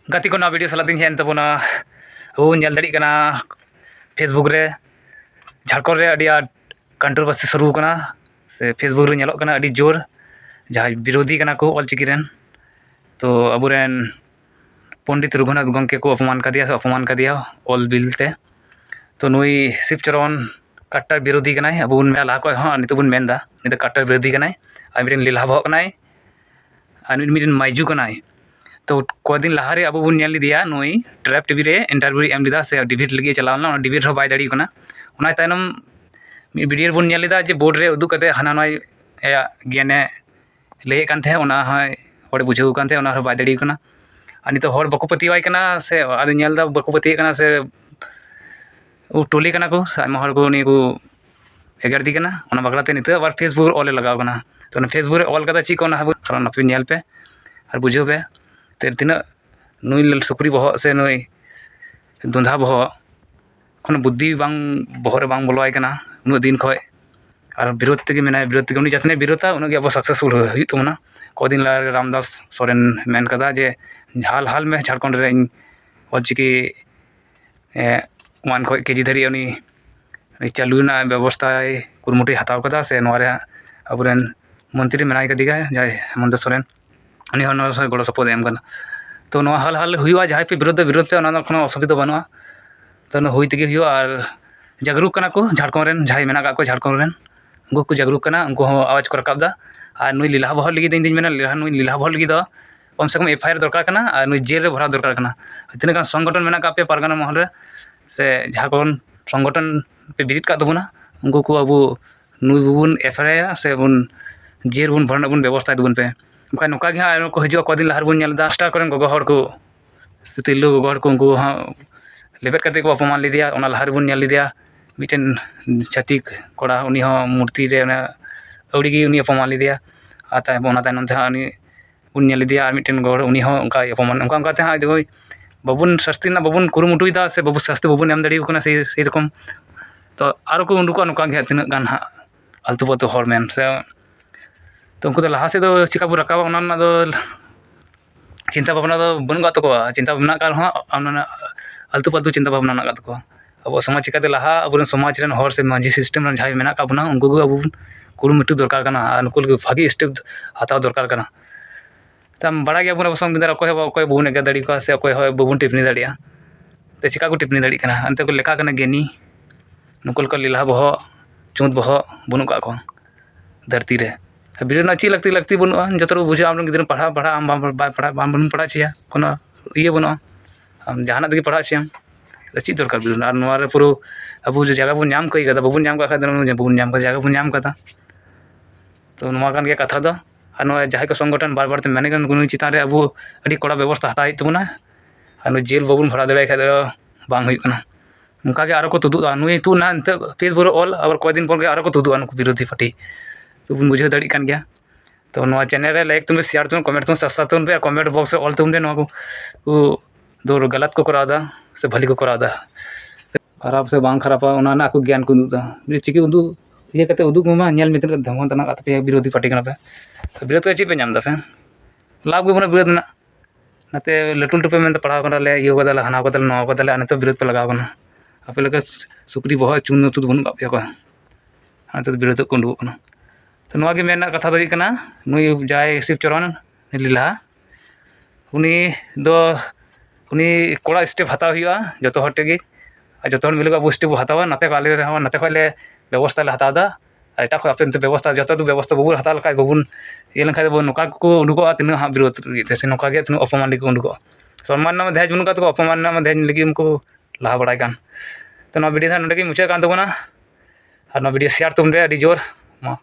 गाती को ना वीडियो सलाह दिन हेन तबना अब नेल दाड़ी कना फेसबुक रे झारखंड रे अड़ी कंट्रोवर्सी शुरू कना से फेसबुक रे नेलोग कना अड़ी जोर जहाँ विरोधी कना को ऑलचिकी रेन तो अबुरेन पंडित रघुनाथ गंके को अपमान कर दिया से अपमान कर दिया ऑल बिलते तो नुई शिवचरण कट्टर विरोधी कना अब उन में लाख हाँ नित बुन मेनदा नित कट्टर विरोधी कना और मिटन लीला बहक कना और मिटन माइजू कना तो कोई दिन लहारे अब बुन नेल लिदिया नुई ट्रैप टीवी रे इंटरव्यू एम लिदा से डिबेट लगी चलावना डिबेट हो बाय दाड़ी कना उना तायनम वीडियो बुन नेल लिदा जे बोर्ड रे उदुक कते हाना नय ज्ञाने लय कान थे उना हय हर बुझाव कान थे उना बाय दाड़ी कना और नित हर बको पतिवाय कना से और नेल दा बको पति कना से टोली कना को आयमा हर को नि को एगार दी कना उना बगलाते नित आबार फेसबुक ऑल लगाव कना तो फेसबुक रे ऑल कदा ची को ना कारण अपे नेल पे और बुझाव पे ते तीना नुई सुक्री बहक से नुई दुंधा बहक खन बुद्धि बांग बहरे बांग बोलवाय कना उन दिन खय और विरोध तेगे मेना विरोध तेगे उनी जतने विरोधा उनगे अब सक्सेसफुल हुई तबना कोदिन रामदास सोरेन मेन कदा जे हाल हाल में झारखंड रे ऑलचिकी 1 खय केजी धरी उनी चालुना व्यवस्था कुरमुटी हताव कदा से नोरे अबुरेन मंत्री मेनाय कदिगा जय हेमंत सोरेन उनी हन गड़ो सपोर्ट एम कना तो नो हाल हाल हुआ जहाँ पे विरोध पे उना कोनो असुविधा बनुआ तो हुई तेगे हुआ और जागरूक कना को झारखंड रेन जहाँ मेना का को झारखंड रेन उनको को जागरूक कना उनको आवाज को रकाबदा और नुई लीला बहर लगी दिन मेना नुई लीला बहर लगी कम से कम एफआईआर दरकार कना और नुई जेल रे भरा दरकार कना तीन गान संगठन मेना का पे पारगाना महल रे से जहाँ कौन संगठन पे बिजिट का तबना उनको को अब नुई बुन एफआईआर से बुन जेल बुन भरना बुन व्यवस्था दुबन पे उनका नौका गे हाँ को हजू को दिन लहार बुन नेलदा स्टार करें गोगो हर को तिरलो गोगो हर को उनको हाँ लेबेट करते को अपमान लिदिया उना लहार बुन नेल लिदिया मिटन छातिक कोड़ा उनी हाँ मूर्ति रे अवड़ी गी उनी अपमान लिदिया आता उना तायनम ते हाँ उनी बुन नेल लिदिया और मिटन गोड़ उनी हाँ उनका अपमान उनका उनका ते हाँ देखो बाबुन शास्ति ना बाबुन कुरुमुटुइदा से बाबू शास्ति बाबुन एम दाड़ी कना से रकम तो आरो को उनको नौका गे तीन गान हाँ आलतू फालतू हर मेन से तो उनको लहा से तो चिका बो रकाबा उना दो चिंता भावना तो बनुगा तको चिंता भावना का आलतू फालतू चिंता भावना ना तको अब समाज चिकाते लहा अब समाज रेन हर से मांझी सिस्टम रेन जहाँ मेना का बना उनको अब कुरुमुटु दरकार कना उनको भागी स्टेप हताव दरकार कना तम बड़ा गया बुन संविधान अकोय बबुन एगा दाड़ी को से अकोय बबुन टिप्पणी दाड़िया तो चिका को टिप्पणी दाड़ी कना अंते को लेखा कना गेनी नुकुल को लीला बह चुंद बह बनु का को धरती रे वीडियो ना ची लगती लगती बनुआ जो बुझे आम गिद्रा पढ़ा पढ़ा आम बाय पढ़ा बाम पढ़ा चिया कोनो इये बनुआ आम जहाना तक पढ़ा चियाम ची दरकार और नोरे पुरो अब जगह बन नाम कई कदा बबुन नाम का बबुन नाम का जगह बन नाम कदा तो नोआ कान गया कथा दो और नोआ जहाँ को संगठन बार बार ते मेने कन चितान रे अब अड़ी कड़ा व्यवस्था हता तबना और जेल बबुन भरा दड़े खाय बांग हुई कना उनका के आरो को तुदुआ नुई तू ना फेसबुक ऑल और कोई दिन पर आरो को तुदुआ नुक विरोधी पार्टी तो बुन बुझे दाड़ी कान गया तो नोआ चैनल रे लाइक तुम शेयर तुम कमेंट तुम सब्सक्राइब तुम पे कमेंट बॉक्स रे ऑल तुम दे नोआ को दो गलत को करादा से भली को करादा खराब से बांग खराबा उना ना को ज्ञान को उदुदा चिकी उदु ये कते उदु मा नेल मित्र धमन तना का पे विरोधी पार्टी कना पे विरोध को ची पे नाम दा पे लाभ के बना विरोध ना नाते लटू लटू पे में पढ़ाव कना ले यो कदल हना कदल नो कदल अने तो विरोध पे लगाव कना आपे लगे सुक्री बह चुन तो बनु का पे को अने तो विरोध को उडुक कना तो नोआ गे मेना कथा दो कना नुई जाय शिवचरण लीला उनी दो उनी कोड़ा स्टेप हताव हुआ जो हर टेगे और जो मिले अब स्टेप हतावा नाते आले नाते खले व्यवस्था ले हतादा और एटा खो अपने व्यवस्था जो व्यवस्था बबुन हताव लखा बबुन ये लेखा नौका को उडुकोआ तीन हाँ विरोध नौका गे तीन अपमान लगे उडुकोआ सम्मान दहेज बनुका तो अपमान दहेज लगे उनको लहा बड़ा कान तो वीडियो नोडे मुचाद कान तबना और वीडियो शेयर तुम रे जोर मा